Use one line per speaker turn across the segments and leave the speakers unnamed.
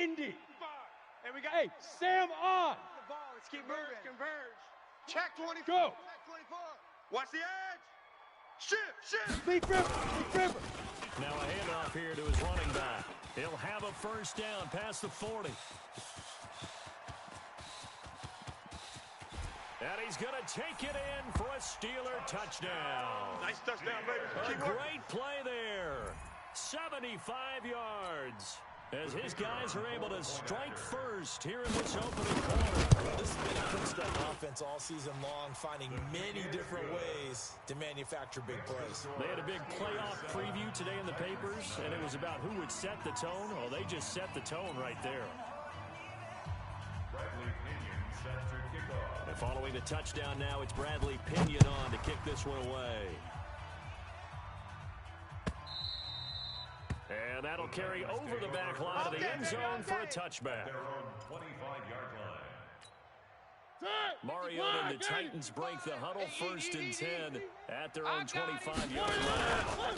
Indy. And we got, hey, Sam on.
The ball. Let's keep moving. Converge. Check 24.
Go.
Check 24.
Watch the edge. Shift.
Leaf River.
Now a handoff here to his running back. He'll have a first down past the 40. And he's going to take it in for a Steeler touchdown.
Nice touchdown, baby.
A great play there. 75 yards. As his guys are able to strike first here in this opening quarter.
This has been a quick-step offense all season long, finding many different ways to manufacture big plays.
They had a big playoff preview today in the papers, and it was about who would set the tone. Well, they just set the tone right there. And following the touchdown now, it's Bradley Pinion on to kick this one away. And that'll carry over the back line of the end zone for a touchback. Mariota and the Titans break the huddle, 1st and 10 at their own 25-yard line.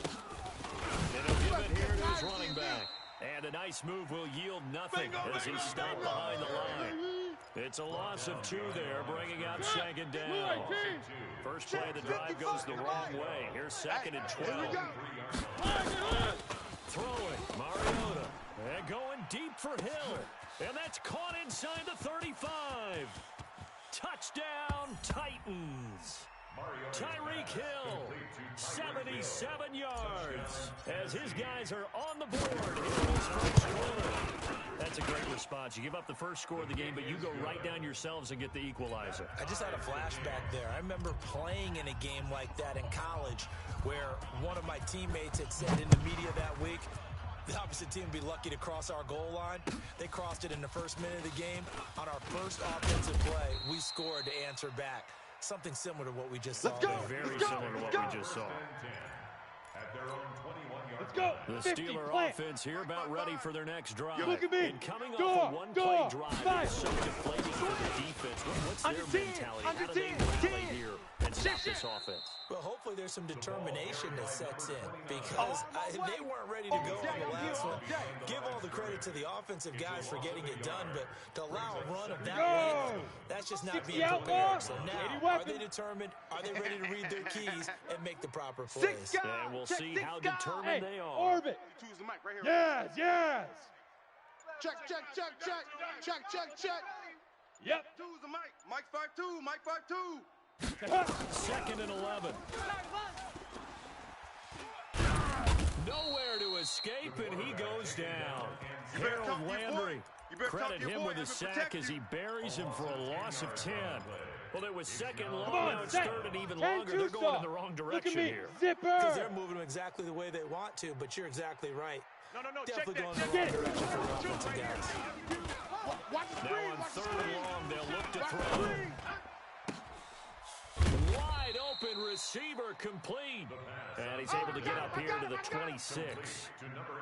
And he'll give it here to his running back. And a nice move will yield nothing as he's stopped behind the line. It's a loss of 2 there, bringing out 2nd down. First play of the drive goes the wrong way. Here's 2nd and 12. Throwing, Mariota. And going deep for Hill. And that's caught inside the 35. Touchdown, Titans. Tyreek Hill, 77 yards. As his guys are on the board in his first quarter. That's a great response. You give up the first score of the game, but you go right down yourselves and get the equalizer.
I just had a flashback there. I remember playing in a game like that in college where one of my teammates had said in the media that week, the opposite team would be lucky to cross our goal line. They crossed it in the first minute of the game. On our first offensive play, we scored to answer back. Something similar to what we just saw.
Very similar to what we just saw.
Let's go.
The Steeler offense here about ready for their next drive.
Look at me.
And coming off a one-play drive, it's so deflating for the defense. What's their mentality? How do they rally here and stop this offense?
Well, hopefully there's some determination that sets in because they weren't ready to go on the last one. Give all the credit to the offensive guys for getting it done, but to allow a run of that length, that's just not being prepared. So now, are they determined? Are they ready to read their keys and make the proper plays?
And we'll see how determined they are.
Orbit.
Choose the mic right here.
Yes.
Check.
Yep.
Choose the mic. Mike 5-2. Mike 5-2.
2nd and 11. Nowhere to escape, and he goes down. Harold Landry. Credit him with a sack as he buries him for a loss of 10. Well, it was 2nd long, now it's 3rd and even longer. They're going in the wrong direction here.
Because they're moving them exactly the way they want to, but you're exactly right.
No.
Definitely going in the wrong direction for the offensive guys.
Now on 3rd and long, they'll look to throw. Wide open receiver complete. And he's able to get up here to the 26.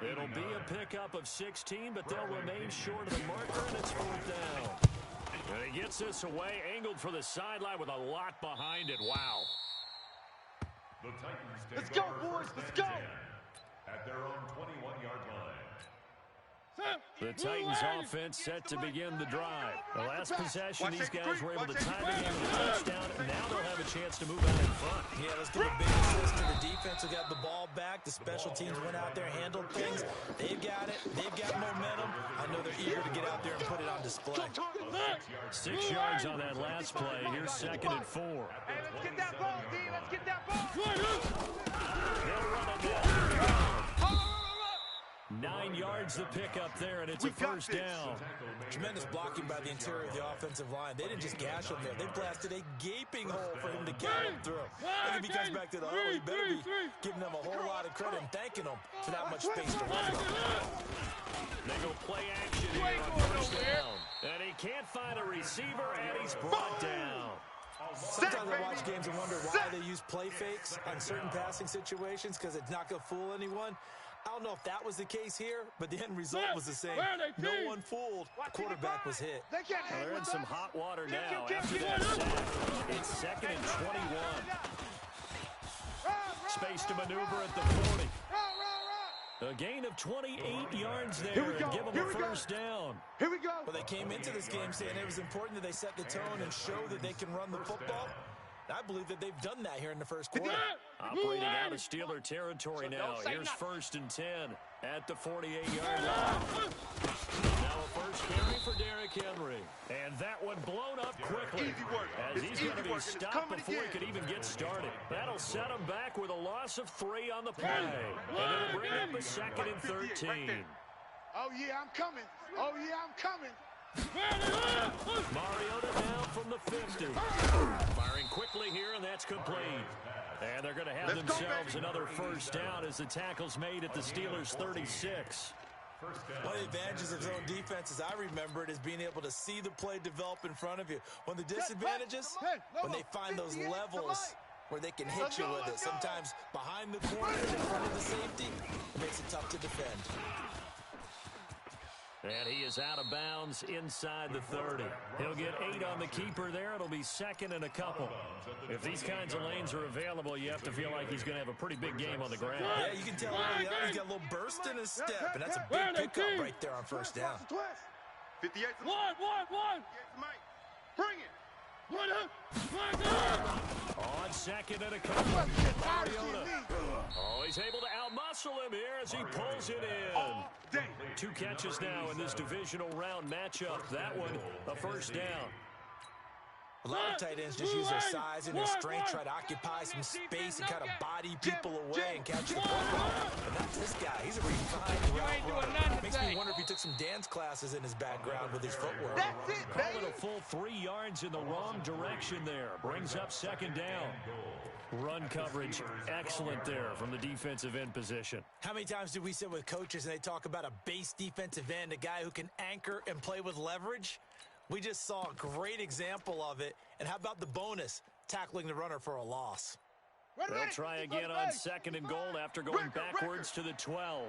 It'll be a pickup of 16, but they'll remain short of the marker, and it's 4th down. And he gets this away, angled for the sideline with a lot behind it. Wow.
Let's go, boys. Let's go.
At their own 21-yard line.
The Titans offense set to begin the drive. The last possession, these guys were able to tie the game with a touchdown. Now they'll have a chance to move out in front.
Yeah, let's give a big assist to the defense who got the ball back. The special teams went out there, handled things. They've got it. They've got momentum. I know they're eager to get out there and put it on display.
6 yards on that last play. Here's 2nd and 4.
Hey, let's get that ball, D. Let's get that ball.
They'll run it down. 9 yards to pick up there, and it's a first down.
Tremendous blocking by the interior of the offensive line. They didn't just gash him there. They blasted a gaping hole for him to carry him through. And if he comes back to the huddle, he better be giving them a whole lot of credit and thanking them for that much space to run.
They go play action here on first down. And he can't find a receiver, and he's brought down.
Sometimes I watch games and wonder why they use play fakes on certain passing situations because it's not going to fool anyone. I don't know if that was the case here, but the end result was the same. No one fooled. The quarterback was hit.
They're in some hot water now after that sack. It's 2nd and 21. Space to maneuver at the 40. A gain of 28 yards there.
Here we go.
Give them
Here
a
we go.
first down.
Here we go.
Well, they came into this game saying it was important that they set the tone and show that they can run the football. I believe that they've done that here in the first quarter.
Operating out of Steeler territory now. Here's 1st and 10 at the 48-yard line. Now a first carry for Derrick Henry. And that one blown up quickly.
Easy work.
As
It's
he's
easy
going to be
work, and it's
stopped
coming
before
again.
he could even get started. That'll set him back with a loss of 3 on the play. And it'll bring up a 2nd and 13.
Oh, yeah, I'm coming. Oh, yeah, I'm coming.
Mariota now from the 50. Firing quickly here, and that's complete. And they're going to have themselves another first down as the tackle's made at the Steelers' 36.
One of the advantages of zone defense, as I remember it, is being able to see the play develop in front of you. One of the disadvantages, when they find those levels where they can hit you with it. Sometimes behind the corner, in front of the safety, it makes it tough to defend.
And he is out of bounds inside the 30. He'll get 8 on the keeper there. It'll be 2nd and a couple. If these kinds of lanes are available, you have to feel like he's going to have a pretty big game on the ground.
Yeah, you can tell early on he's got a little burst in his step, and that's a big pickup right there on first down.
58 to
One.
58 to Mike. Bring it.
On 2nd and a couple. And Mariota. Oh, he's able to outmuscle him here as he pulls it in. 2 catches now in this divisional round matchup. That one, a first down.
A lot of tight ends just use their size and their strength, try to occupy some space and kind of body people away and catch the football. But not this guy. He's a refined route runner. Makes me wonder if he took some dance classes in his background with his footwork.
That's it,
Call
baby.
it a full 3 yards in the wrong direction there. Brings up 2nd down. Run coverage excellent there from the defensive end position.
How many times do we sit with coaches and they talk about a base defensive end, a guy who can anchor and play with leverage? We just saw a great example of it. And how about the bonus, tackling the runner for a loss?
They'll try again on 2nd and goal after going backwards to the 12.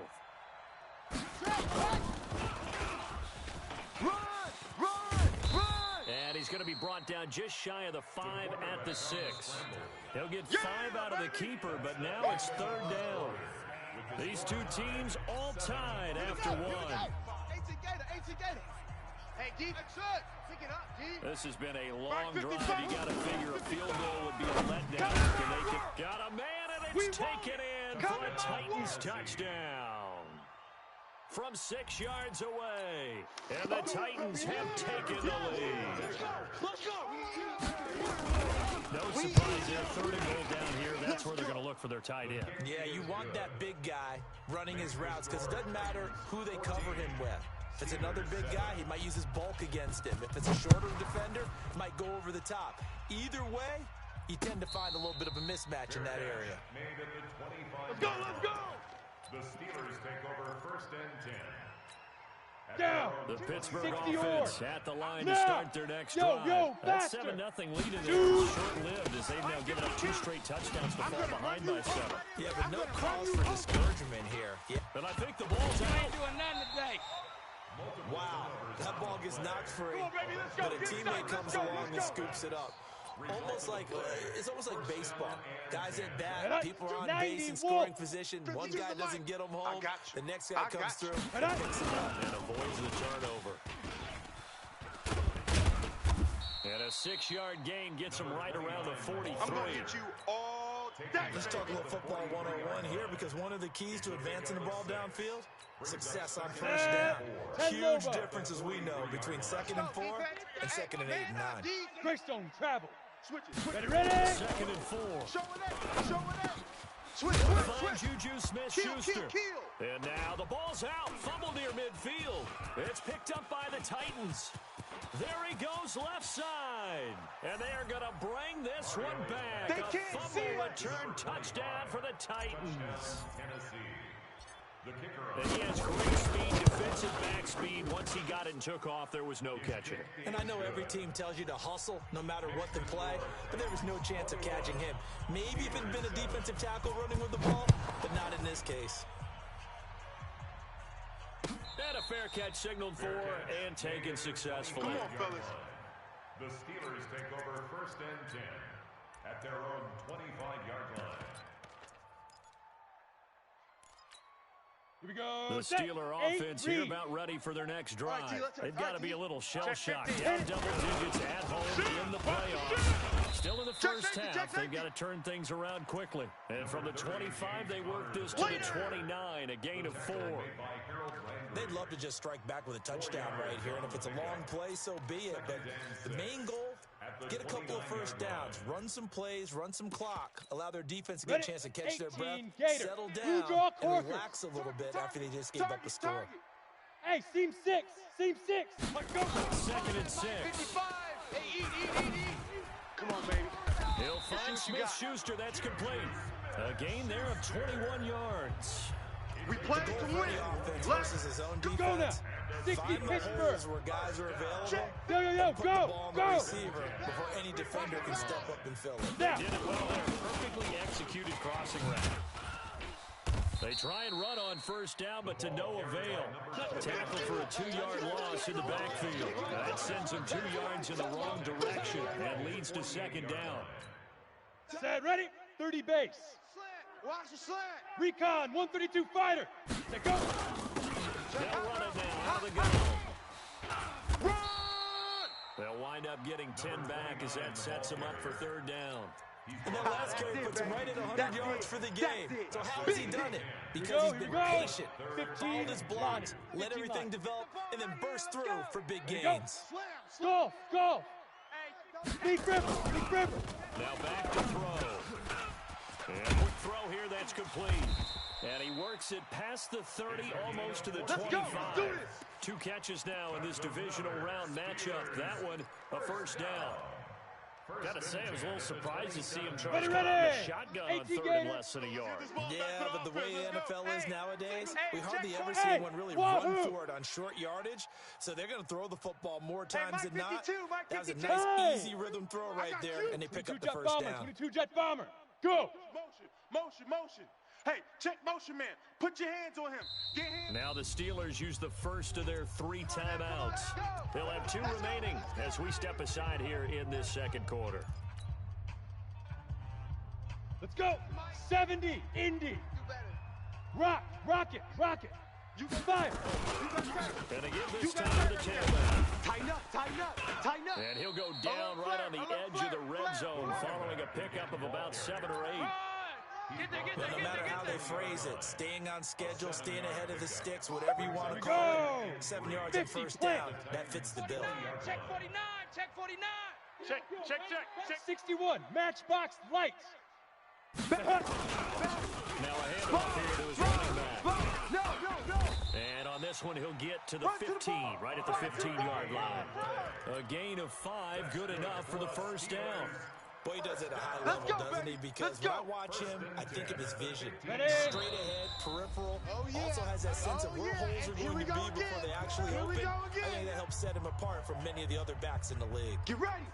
And he's going to be brought down just shy of the 5 at the 6. He'll get 5 out of the keeper, but now it's 3rd down. These 2 teams all tied after 1.
Hey, D, that's it. Pick it up, D.
This has been a long drive. You got to figure a field goal would be a letdown. Can they got a man, and it's taken in for a Titans touchdown. From 6 yards away. And the Titans have taken the lead.
Let's go.
No surprise there. 3rd and goal down here. That's where they're going to look for their tight end.
Yeah, you want that big guy running his routes because it doesn't matter who they cover him with. If it's another big guy, he might use his bulk against him. If it's a shorter defender, he might go over the top. Either way, you tend to find a little bit of a mismatch in that area.
Let's go, let's go.
The Steelers take over 1st and 10.
Down.
The Pittsburgh
60
offense
yards.
at the line
Now.
to start their next drive. That
faster.
7-0 lead in there is short-lived as they've now given up 2 straight touchdowns to fall behind by 7.
Yeah, but no cause for discouragement here. Yeah.
And I think the ball's out.
Doing nothing today.
Wow, that ball gets knocked free,
Come on, baby, let's go.
but a
Get
teammate
set.
comes
Let's go,
along and
let's go.
scoops it up. It's almost like baseball. Guys at
And
bat, people are on base in
90
scoring
walk.
position. One
50
guy
to the
doesn't
line.
get them
I
home.
got you.
The next
I
guy
got
comes
you.
through
And
and picks it up.
And avoids the turnover. And a 6-yard gain gets him right around the 43.
I'm going to hit you all day.
Let's talk a little football 101 here because one of the keys to advancing the ball downfield, success on first down. Huge difference, as we know, between 2nd and 4 and 2nd and 8 and 9.
Greystone travel.
Switch it.
Ready?
2nd and 4.
Show it. Show it. Switch.
Find Juju Smith-Schuster.
Kill.
And now the ball's out. Fumble near midfield. It's picked up by the Titans. There he goes left side. And they are going to bring this one back.
They
A
can't see
fumble
it.
return touchdown for the Titans.
Tennessee. The kicker
And he has great speed, defensive back speed. Once he got it and took off, there was no catching it.
And I know every team tells you to hustle no matter what the play, but there was no chance of catching him. Maybe if it had been a defensive tackle running with the ball, but not in this case.
And a fair catch signaled for and taken successfully.
Come on, fellas.
The Steelers take over 1st and 10 at their own 25-yard line.
Here we go.
The Steeler offense here about ready for their next drive. They've got to be a little shell-shocked. Down double digits at home in the playoffs. Still in the first half. They've got to turn things around quickly. And from the 25, they work this to the 29, a gain of 4.
They'd love to just strike back with a touchdown right here, and if it's a long play, so be it. But the main goal, get a couple of first downs, run some plays, run some clock, allow their defense to get a chance to catch their breath, settle down, and relax a little bit after they just gave up a score.
Hey, seam 6. Let's go.
2nd and 6.
55. Hey, eat.
Come on, baby.
He'll find Smith-Schuster. That's complete. A gain there of 21 yards.
We play to win.
Let's his own defense.
Go now. 60
Find the
Pittsburgh.
holes where guys are available.
Yo,
Put the ball on the receiver before any defender can step up and fill it.
Now.
Did it well there. Perfectly executed crossing route. They try and run on first down, but to no avail. Tackle for a 2-yard loss in the backfield. That sends him 2 yards in the wrong direction and leads to 2nd down.
Set, ready? 30 base.
Slant. Watch the slant.
Recon, 132 fighter. Set, go.
They'll run it now out of the gun.
Run!
They'll wind up getting 10 back as that sets them up for 3rd down.
And that last carry puts him right at 100 yards for the game. So how has he done it? Because he's been patient, followed his blocks, let everything develop, and then burst through for big gains.
Golf. Big river.
Now back to throw. And quick throw here, that's complete. And he works it past the 30, almost to the 25. 2 catches now in this divisional round matchup. That one, a 1st down. Gotta say, I was a little surprised to see him try to come out with a shotgun on 3rd and less than a yard.
Yeah, but the way the NFL is nowadays, we hardly ever see anyone really run for it on short yardage. So they're going to throw the football more times than not. That was a nice, easy rhythm throw right there, and they pick up the first down.
22 jet bomber. Go.
Motion. Hey, check motion man. Put your hands on him. Get him.
Now the Steelers use the first of their 3 timeouts. They'll have 2 remaining as we step aside here in this 2nd quarter.
Let's go. 70, Indy. Rock it. You can fire.
And they give this time to the tailback.
Tighten up.
And he'll go down right on the edge of the red zone following a pickup of about 7 or 8.
No matter how they phrase it, staying on schedule, staying ahead of the sticks, whatever you want to call it, 7 yards and 1st down, that fits the bill.
Check 49. Check.
61, matchbox lights.
Now a handoff here to his running back.
No.
And on this one, he'll get to the 15, right at the 15-yard line. A gain of 5, good enough for the 1st down.
Boy, he does it at a high level, doesn't he? Because when I watch him, I think of his vision. Straight ahead, peripheral. Also has that sense of where holes are going to be before they actually open. I think that helps set him apart from many of the other backs in the league.
Get ready.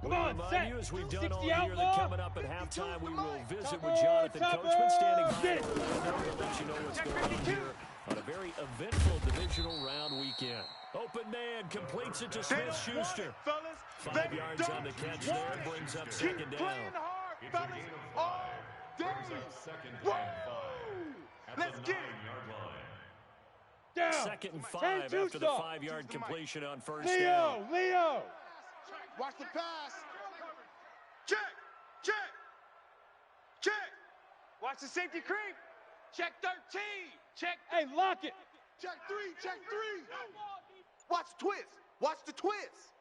Come on,
Remind you, as we've done all
60
year, that
outlaw.
coming up at halftime, we will visit with Jonathan Coachman standing by. We'll let you know what's going on here on a very eventful divisional round weekend. Open man completes it to Smith-Schuster. 5 yards on the catch there, brings up 2nd down.
It's a gain of 5. Brings up 2nd and 5. Let's get it.
Down.
2nd and 5 after the 5-yard completion on 1st down.
Leo.
Watch the pass.
Check.
Watch the safety creep. Check 13. Check.
Hey, lock it.
Check 3. Watch the twist.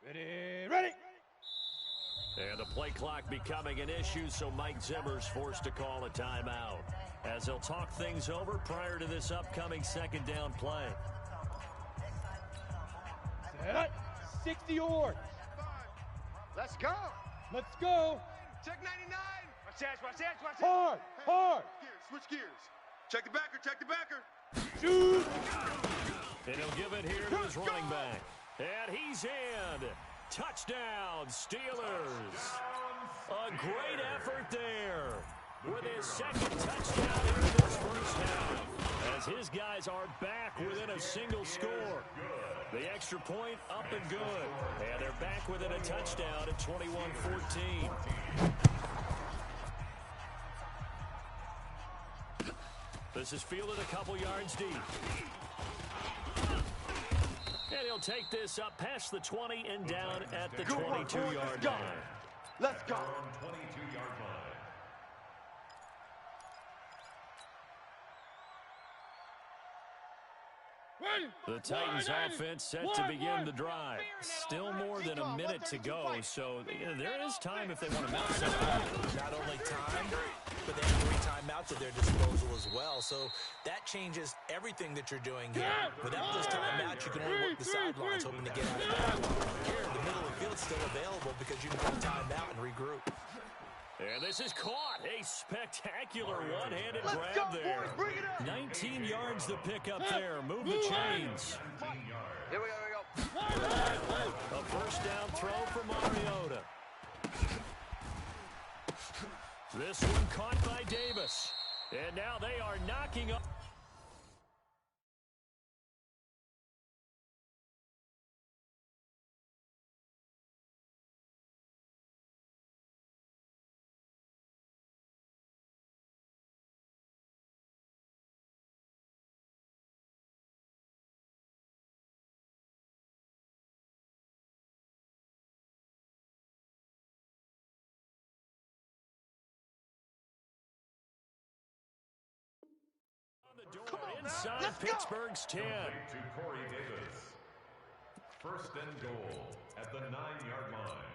Ready.
And the play clock becoming an issue, so Mike Zimmer's forced to call a timeout as they'll talk things over prior to this upcoming 2nd down play.
60 yards.
Let's go.
Check 99.
Watch that.
Hard.
Switch gears. Check the backer.
Shoot.
And he'll give it here to his running back. And he's in. Touchdown, Steelers. A great effort there. with his second touchdown in this first half, as his guys are back within a single score. The extra point up and good, and they're back within a touchdown at 21-14. This is fielded a couple yards deep. And he'll take this up past the 20 and down at the 22-yard line.
Let's go.
22-yard line.
The Titans offense set to begin the drive. Still more than a minute to go, so there is time if they want to mount something.
Not only time, but they have 3 timeouts at their disposal as well. So that changes everything that you're doing here. Without those timeouts, you can only work the sidelines, hoping to get out of that. Here, the middle of the field is still available because you can call timeout and regroup.
And this is caught. A spectacular one-handed grab there. 19 yards to pick up there. Move the chains.
Here we go.
A first down throw for Mariota. This one caught by Davis. And now they are knocking up. Inside Pittsburgh's 10.
To Corey Davis. First and goal at the 9-yard line.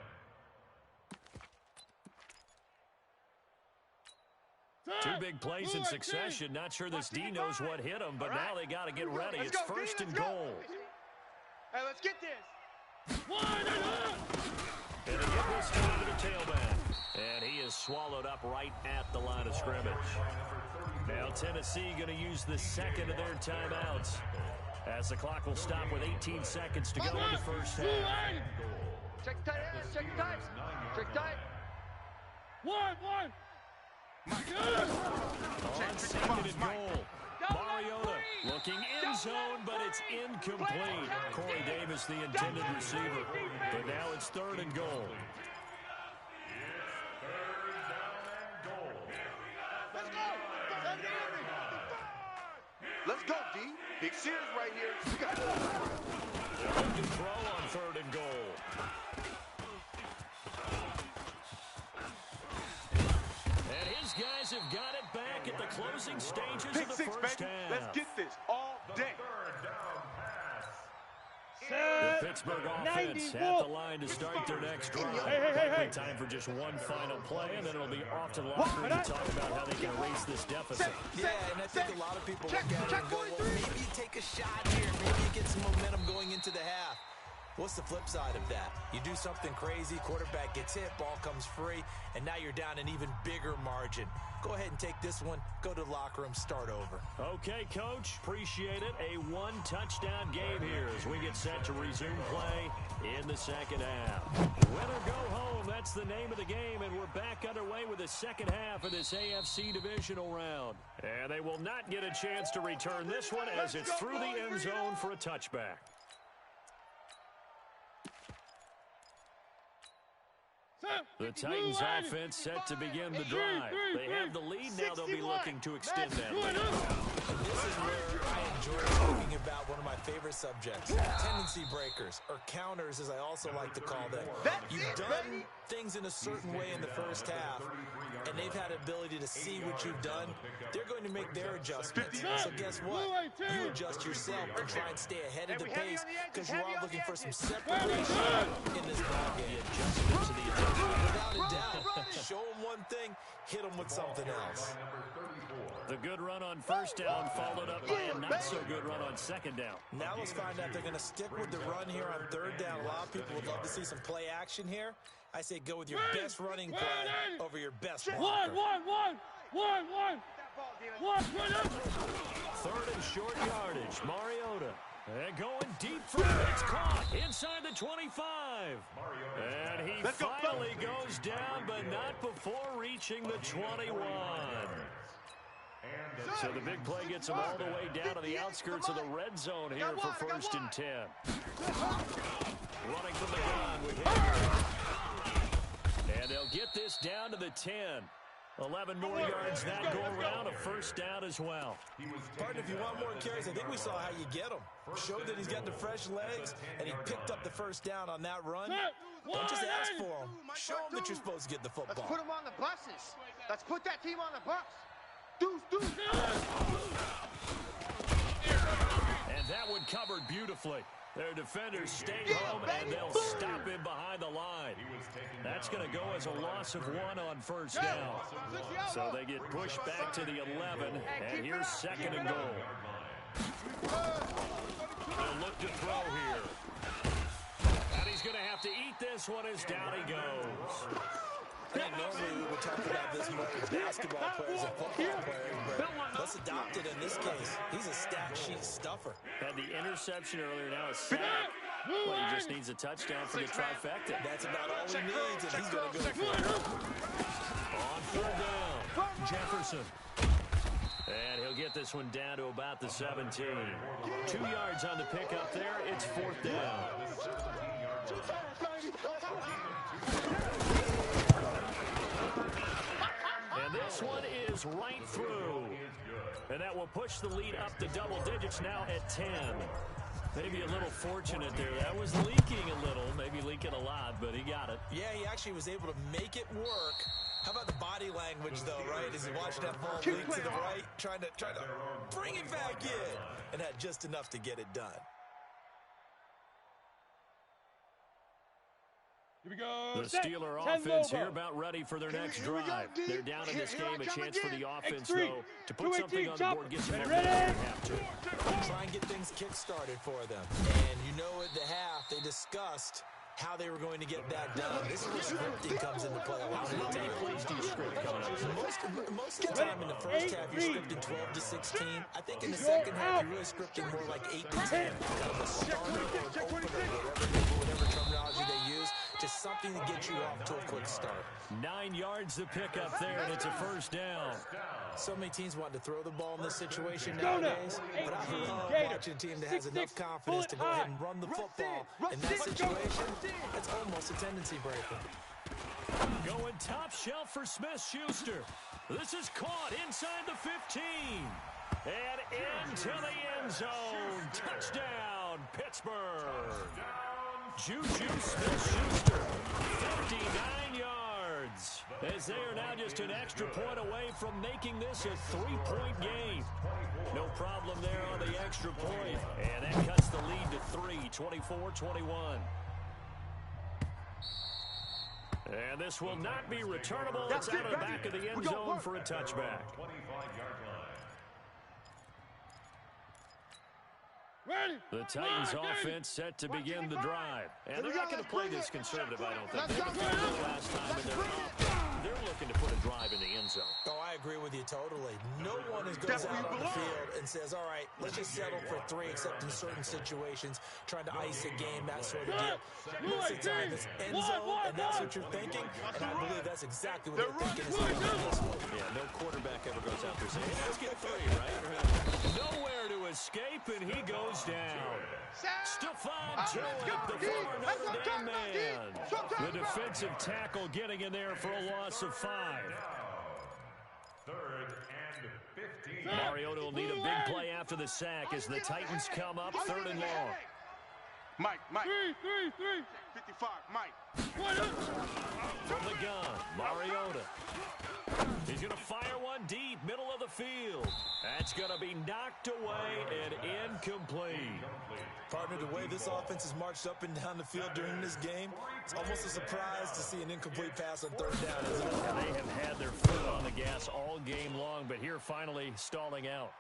Two big plays in succession. Not sure this D knows what hit him, but now they got to get ready. It's first and goal.
Hey, let's get this.
And they get this time to the tailback. And he is swallowed up right at the line of scrimmage. Now Tennessee going to use the second of their timeouts, as the clock will stop with 18 seconds to go in the first half.
Check tight end, check tight. Check tight.
One.
On second and goal. Mariota looking in zone, but it's incomplete. Corey Davis, the intended receiver. But now it's third and goal.
Let's go, D. Big Sears right here.
Looking throw on third and goal. And his guys have got it back at the closing stages
Pick
of the
six,
first
baby.
half.
Let's get this all day.
The Pittsburgh offense at the line to start their next drive.
Hey.
Time for just one final play, and then it'll be off to the locker room to talk about how they can erase this deficit.
Yeah, and I think a lot of people look at it and go, well, maybe you take a shot here. Maybe you get some momentum going into the half. What's the flip side of that? You do something crazy, quarterback gets hit, ball comes free, and now you're down an even bigger margin. Go ahead and take this one, go to the locker room, start over.
Okay, Coach, appreciate it. A one-touchdown game here as we get set to resume play in the second half. Win or go home, that's the name of the game, and we're back underway with the second half of this AFC divisional round. And they will not get a chance to return this one as it's through the end zone for a touchback. The Titans offense set to begin the drive. They have the lead now. They'll be looking to extend that lead.
This is where I enjoy talking about one of my favorite subjects, tendency breakers, or counters as I also like to call them. You've done things in a certain way in the first half, and they've had the ability to see what you've done. They're going to make their adjustments. So guess what? You adjust yourself and try and stay ahead of the pace because you're all looking for some separation in this ballgame. Adjustment to the adjustment. Without a doubt. Show them one thing, hit them with something else.
The good run on first down followed up by a not-so-good run on second down.
Now let's find out if they're going to stick with the run here on third down. A lot of people would love to see some play action here. I say go with your best running play over your best blocker.
One.
Third and short yardage. Mariota. And going deep for it. It's caught inside inside the 25. And he finally goes down, but not before reaching the 21. So the big play gets him all the way down to the outskirts of the red zone here for 1st and 10. Running from the gun with Higgins. And they'll get this down to the 10. 11 more yards that go around, a 1st down as well.
Partner, if you want more carries, I think we saw how you get him. Showed that he's got the fresh legs, and he picked up the 1st down on that run. Don't just ask for him. Show him that you're supposed to get the football.
Let's put him on the buses. Let's put that team on the bus. Deuce.
And that one covered beautifully. Their defenders stay home, and they'll stop him behind the line. That's going to go as a loss of 1 on 1st down. So they get pushed back to the 11, and here's 2nd and goal. They'll look to throw here. And he's going to have to eat this one as down he goes.
I think normally we would talk about this more as basketball players and football players, but let's adopt it in this case. He's a stat sheet stuffer.
Had the interception earlier, now a sack. Well, he just needs a touchdown for the trifecta.
That's about all he needs, and he's going to go for it.
On 3rd down, Jefferson. And he'll get this one down to about the 17. 2 yards on the pickup there. It's 4th down. And this one is right through. And that will push the lead up to double digits now at 10. Maybe a little fortunate there. That was leaking a little, maybe leaking a lot, but he got it.
Yeah, he actually was able to make it work. How about the body language, though, right? As he watched that ball leak to the right, trying to bring it back in, and had just enough to get it done.
Here we go.
The Steeler offense here about ready for their next drive. They're down in this game. A chance for the offense, though, to put something on the board, get some everything they have to.
Try and get things kick-started for them. And you know at the half, they discussed how they were going to get that done. This is where scripting comes into play.
How many plays do you script coming up?
Most of the time in the first half, you're scripting 12 to 16. I think in the second half, you're really scripting more like 8 to 10. Kind of a starter or an opener, whatever terminology they use. Just something to get you off to a quick start.
9 yards to pick up there, and it's a 1st down.
So many teams want to throw the ball in this situation nowadays, but I love watching a team that has enough confidence to go ahead and run the football. In that situation, it's almost a tendency breaker.
Going top shelf for Smith-Schuster. This is caught inside the 15. And into the end zone. Touchdown, Pittsburgh. Juju Smith-Schuster, 59 yards. As they are now just an extra point away from making this a 3-point game. No problem there on the extra point. And that cuts the lead to 3, 24-21. And this will not be returnable. It's out of the back of the end zone for a touchback.
25-yard line.
Ready.
The Titans offense set to begin the drive. And they're not going to play this conservative, I don't think. They did it last time, and they're looking to put a drive in the end zone.
Oh, I agree with you totally. No one goes out on the field and says, all right, let's just settle for 3, except in certain situations, trying to ice a game, that sort of deal. Most of the time, it's end zone, and that's what you're thinking, and I believe that's exactly what they're thinking.
Yeah, no quarterback ever goes out there saying, hey, let's get 3, right? Nowhere to escape, and he goes down. Stephon Tuitt, the former Notre Dame man. The defensive tackle getting in there for a loss of 5.
3rd and 15.
Mariota will need a big play after the sack as the Titans come up 3rd and long.
Mike.
3.
55, Mike.
From the gun, Mariota. He's going to fire one deep, middle of the field. That's going to be knocked away and incomplete.
Partner, the way this offense has marched up and down the field during this game, it's almost a surprise to see an incomplete pass on 3rd down, isn't it?
And they have had their foot on the gas all game long, but here finally stalling out.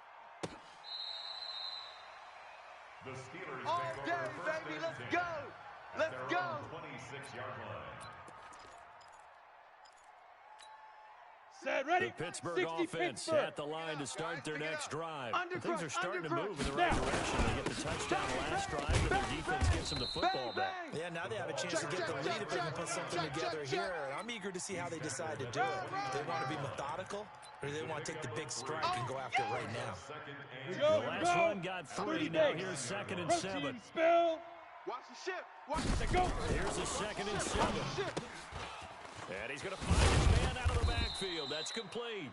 The Steelers
All
take
day,
over 1st
baby,
and
let's
10
go.
at
Let's
their
go.
own 26-yard line.
Set. ready?
The Pittsburgh
60
offense
Pittsburgh.
at the line to start their next drive. Things are starting to
undercrush.
move in the right direction. They get the touchdown last drive, and their defense gets them the football back.
Yeah, now they have a chance to get the lead if they can put something together here. And I'm eager to see how they decide to do it. Do they want to be methodical, or do they want to take the big strike and go after it right now?
The last run got 3. Now here's 2nd and 7.
Spell.
Watch the ship. Watch the
Go.
Here's a 2nd and 7. And he's going to find his man out of the backfield. That's complete.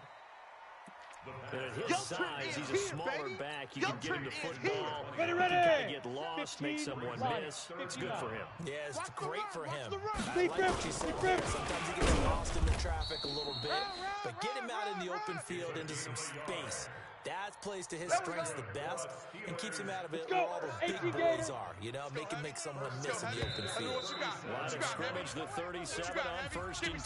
At his size, he's a smaller back. You can get him the football.
Ready,
He
ready.
can kind of get lost, make someone miss. It's good for him.
Yeah, it's great for him. I
Deep
like
grip,
what you said
deep
there.
grip.
Sometimes he gets lost in the traffic a little bit, but get him out in the open field into some space. That plays to his strengths the best and keeps him out of it where all the big boys are. You know, make him make someone miss in the open field.
Line of scrimmage, the 37 on 1st and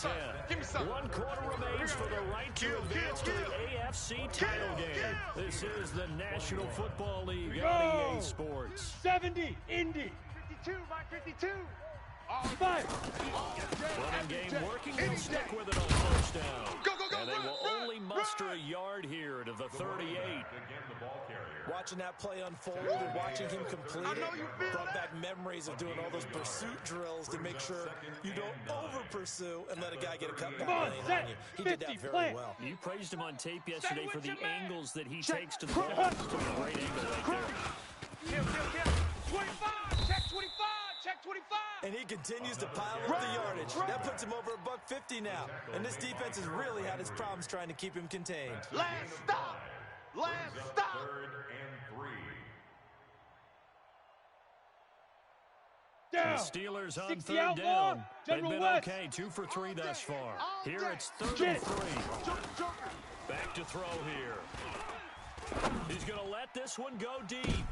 10. 1 quarter remains for the right to advance to the AFC title game. This is the National Football League on EA Sports.
70, Indy.
52 by 52.
5.
Running game working, they'll stick with it on 1st down. And they will only muster a yard here to the 38.
Watching that play unfold and watching him complete it brought back memories of doing all those pursuit drills to make sure you don't over-pursue and let a guy get a cutback
on,
lane
set,
on you. He did that
50,
very
plant.
well.
You praised him on tape yesterday for the angles that he takes to the ball. It's a great angle right there.
Kill. 25. Check 25. Check 25.
And he continues to pile up the yardage. That puts him over $150 now. And this defense has really had its problems trying to keep him contained.
Last stop. Last stop.
3rd and 3.
The
Down.
Steelers on
60
3rd
outlaw.
down. They've
General
been
West.
okay, 2 for 3 thus far. Here it's 3rd
Get
and
it.
3. Back to throw here. He's going to let this one go deep.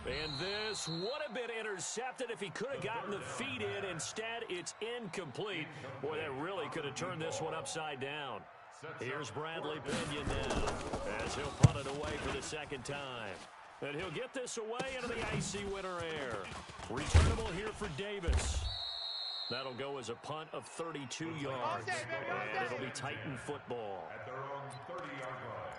And this would have been intercepted if he could have gotten the feet in. Instead, it's incomplete. Boy, that really could have turned this one upside down. Here's Bradley Pinion now as he'll punt it away for the 2nd time. And he'll get this away into the icy winter air. Returnable here for Davis. That'll go as a punt of 32 yards. And it'll be Titan football.
At their own 30-yard line.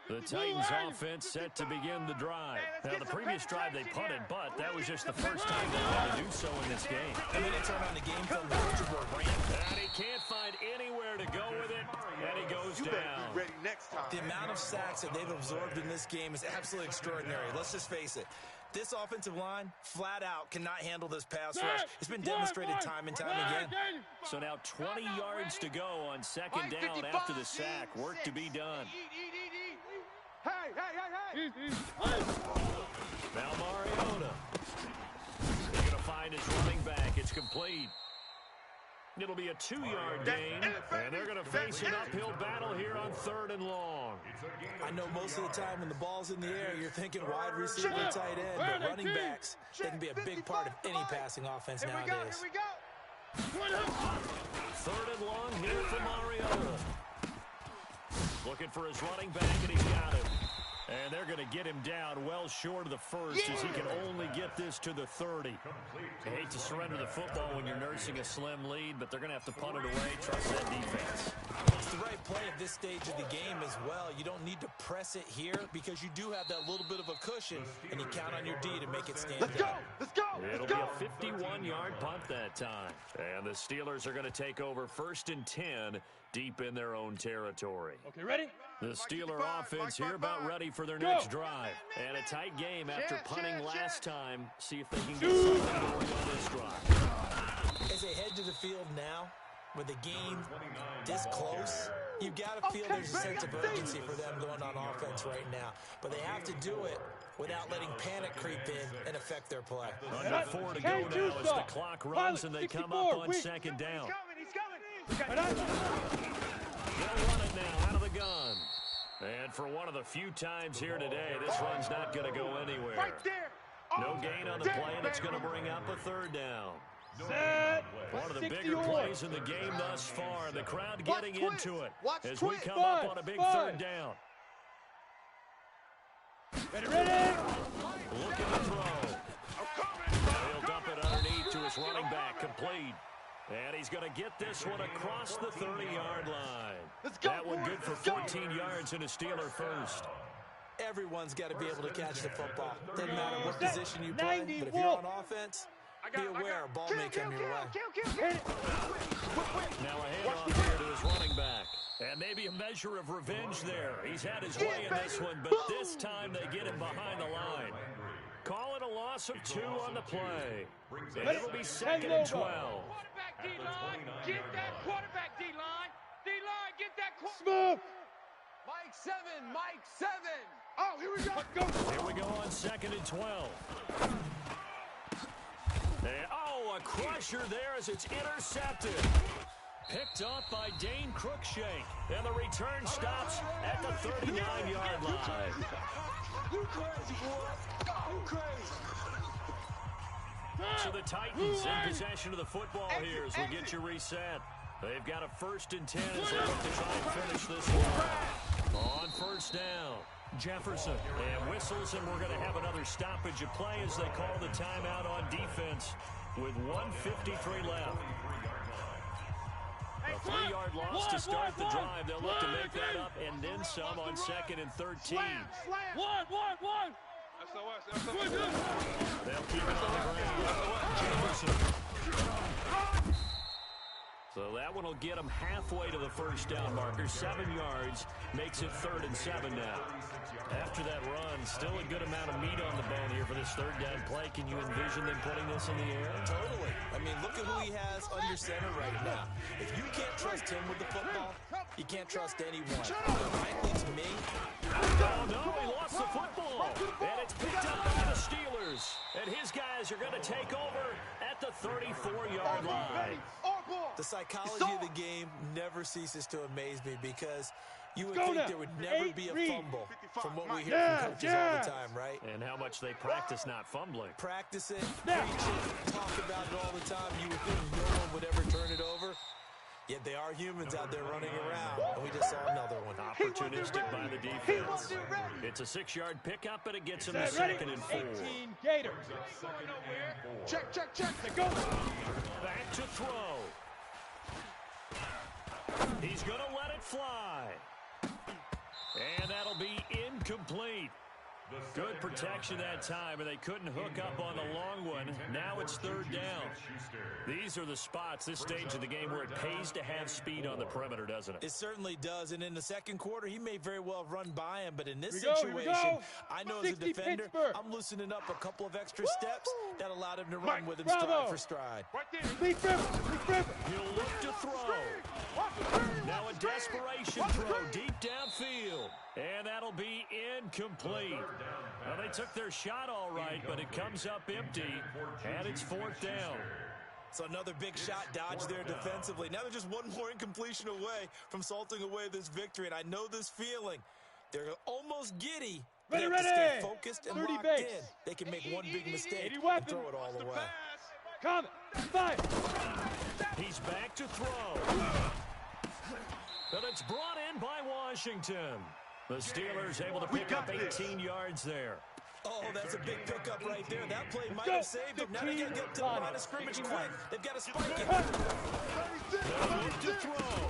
The Titans offense set to begin the drive. Now, the previous drive they punted, but that was just the first time they had to do so in this game.
And then they turn on the game film.
And he can't find anywhere to go with it, and he goes down.
Ready next time.
The amount of sacks that they've absorbed in this game is absolutely extraordinary. Let's just face it. This offensive line, flat out, cannot handle this pass rush. It's been demonstrated time and time again.
So now 20 yards to go on 2nd down after the sack. Work to be done.
Hey.
Now Mariota. He's going to find his running back. It's complete. It'll be a 2-yard gain, and they're going to face an uphill battle here on 3rd and long.
I know most of the time when the ball's in the air, you're thinking wide receiver, tight end, but running backs, they can be a big part of any passing offense nowadays.
Here we go.
3rd and long here for Mariota. Looking for his running back, and he's got it. And they're going to get him down well short of the 1st as he can only get this to the 30. I hate to surrender the football when you're nursing a slim lead, but they're going to have to punt it away. Trust that defense.
It's the right play at this stage of the game as well. You don't need to press it here because you do have that little bit of a cushion, and you count on your D to make it stand
Let's go.
out.
Let's go.
It'll be a 51-yard punt that time. And the Steelers are going to take over 1st and 10 deep in their own territory.
Okay, ready?
The Steeler offense here about ready for their next drive. And a tight game after punting last time. See if they can get something going on this drive.
As they head to the field now, with the game this close, you've got to feel there's a sense of urgency for them going on offense right now. But they have to do it without letting panic creep in and affect their play.
Under 4 to go now as the clock runs and they come up on 2nd down.
He's coming.
They'll run it now out of the gun. And for one of the few times here today, this run's not going to go anywhere.
Right there.
No gain on the play, and it's going to bring up a 3rd down.
Set.
One of the
60
bigger
on.
plays in the game thus far. The crowd getting into it
Watch
as we
twist.
come up on a big 3rd down.
Ready?
Looking to throw. He'll dump it underneath to his running back. Complete. And he's going to get this one across the 30-yard line.
Let's go,
That one
boys.
good for
Let's go.
14 yards and a Steeler first.
Everyone's got to be able to catch the football. Doesn't matter what position you play, but if you're on offense, be aware a ball may come your way.
Now a handoff here to his running back. And maybe a measure of revenge there. He's had his way in this one, but this time they get him behind the line. Call it a loss of 2 on the play. And it'll be 2nd and 12.
Quarterback D-line, get that quarterback D-line. D-line, get that quarterback.
Smoke.
Mike 7, Mike 7.
Oh, here we go.
Here we go on 2nd and 12. And, oh, a crusher there as it's intercepted. Picked off by Dane Cruikshank. And the return stops at the 39-yard line.
You crazy, boy. You crazy.
So the Titans in possession of the football here as we get you reset. They've got a 1st and 10 as they look to try and finish this one. On 1st down, Jefferson. And whistles, and we're going to have another stoppage of play as they call the timeout on defense with 1:53 left. A 3-yard loss to start the drive. They'll look to make that up and then some on 2nd and 13.
One.
They'll keep it on the ground. Jefferson. So that one will get them halfway to the 1st down marker. 7 yards makes it 3rd and 7 now. After that run, still a good amount of meat on the bone here for this 3rd down play. Can you envision them putting this in the air?
Totally. I mean, look at who he has under center right now. If you can't trust him with the football, you can't trust anyone. Frankly, to me,
Oh, no, he lost the football. And it's picked up by the Steelers. And his guys are going to take over at the 34-yard line.
the psychology of the game never ceases to amaze me because you would think there would never be a fumble from what we hear from coaches all the time, right?
And how much they practice not fumbling.
Practice it, preach it, talk about it all the time. You would think no one would ever turn it over. Yet they are humans out there running around, and we just saw another one.
Opportunistic by the defense. It's a 6-yard pickup, but it gets him to 2nd and 4.
18 Gator.
Check.
Go.
Back to throw. He's going to let it fly. And that'll be incomplete. Good protection that time, and they couldn't hook up on the long one. Now it's 3rd down. These are the spots, this stage of the game, where it pays to have speed on the perimeter, doesn't it?
It certainly does, and in the second quarter, he may very well have run by him, but in this
Here
situation,
we go.
I know as a defender,
Pittsburgh.
I'm loosening up a couple of extra steps that allowed him to run
Mike,
with him
bravo.
stride for stride.
Lead River.
He'll look to throw. Now a desperation throw deep downfield. And that'll be incomplete. Well, they took their shot all right, but it comes up empty, and it's 4th down.
So another big shot dodge there defensively. Now they're just one more incompletion away from salting away this victory, and I know this feeling. They're almost giddy, but they have to stay focused and locked in. They can make one big mistake and throw it all away.
Come. 5.
He's back to throw. And it's brought in by Washington. The Steelers able to pick up 18 yards there.
Oh, that's a big pickup right there. That play might have saved them. Now they got to get to the line of scrimmage quick. They've got to spike it.
To throw.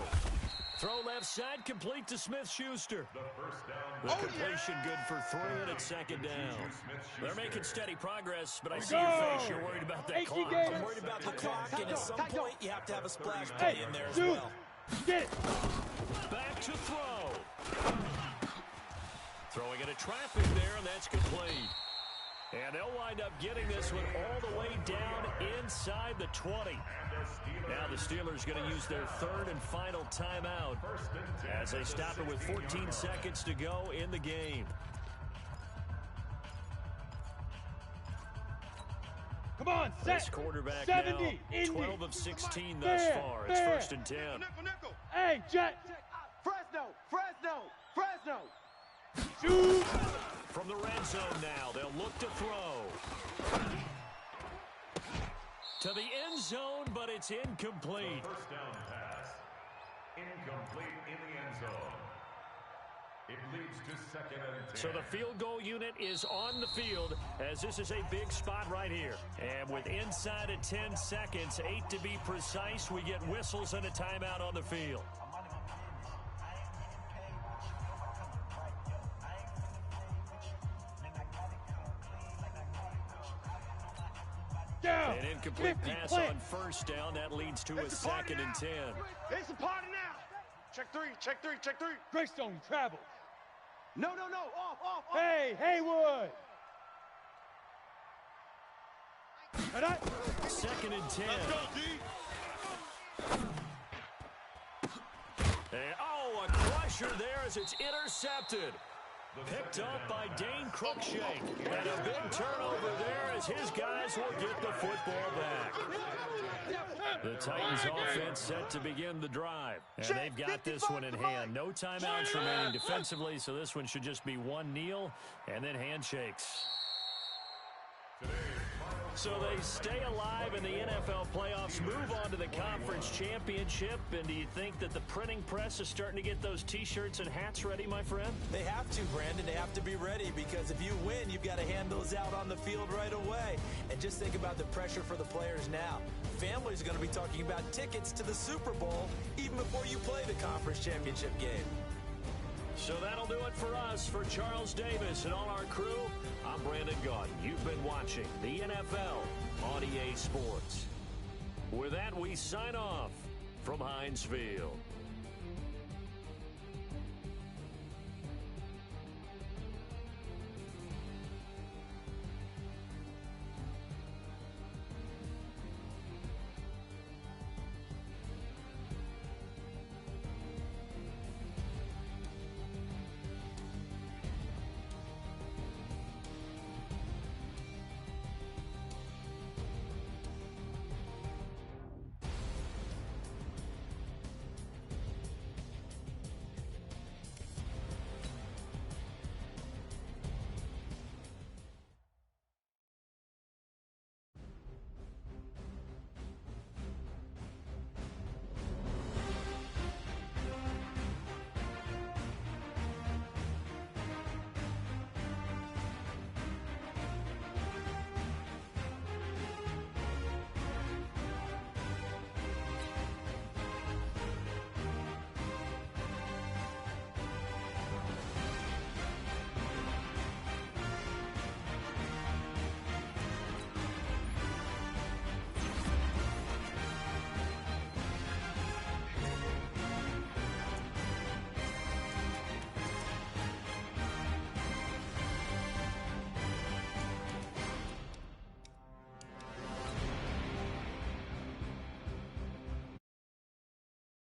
Throw left side, complete to Smith-Schuster. The completion good for 3, and it's 2nd down. They're making steady progress, but I see your face. You're worried about that clock.
I'm worried about the clock, and at some point you have to have a splash play in there as well.
Get it.
Back to throw. Throwing into traffic there, and that's complete. And they'll wind up getting this one all the way down inside the 20. Now the Steelers going to use their 3rd and final timeout as they stop it with 14 seconds to go in the game.
Come on, set.
This quarterback
70,
now 12 of 16 thus far. It's 1st and 10.
Hey, Jet.
Fresno.
Shoot.
From the red zone now, they'll look to throw. To the end zone, but it's incomplete.
First down pass. Incomplete in the end zone. It leads to 2nd and 10.
So the field goal unit is on the field as this is a big spot right here. And with inside of 10 seconds, 8 to be precise, we get whistles and a timeout on the field.
Down.
An incomplete
50,
pass
plant.
on first down. That leads to a 2nd and 10.
It's a party now. Check three, check three, check three.
Greystone travel.
No, off.
Hey, Haywood. And
2nd and 10.
Let's go, D.
And, oh, a crusher there as it's intercepted. Picked up by Dane Cruikshank. And a big turnover there as his guys will get the football back. The Titans offense set to begin the drive. And they've got this one in hand. No timeouts remaining defensively, so this one should just be one kneel and then handshakes. So they stay alive in the NFL playoffs, move on to the conference championship. And do you think that the printing press is starting to get those T-shirts and hats ready, my friend?
They have to, Brandon. They have to be ready because if you win, you've got to hand those out on the field right away. And just think about the pressure for the players now. Families are going to be talking about tickets to the Super Bowl even before you play the conference championship game.
So that'll do it for us. For Charles Davis and all our crew, I'm Brandon Gaudin. You've been watching the NFL on EA Sports. With that, we sign off from Heinz Field.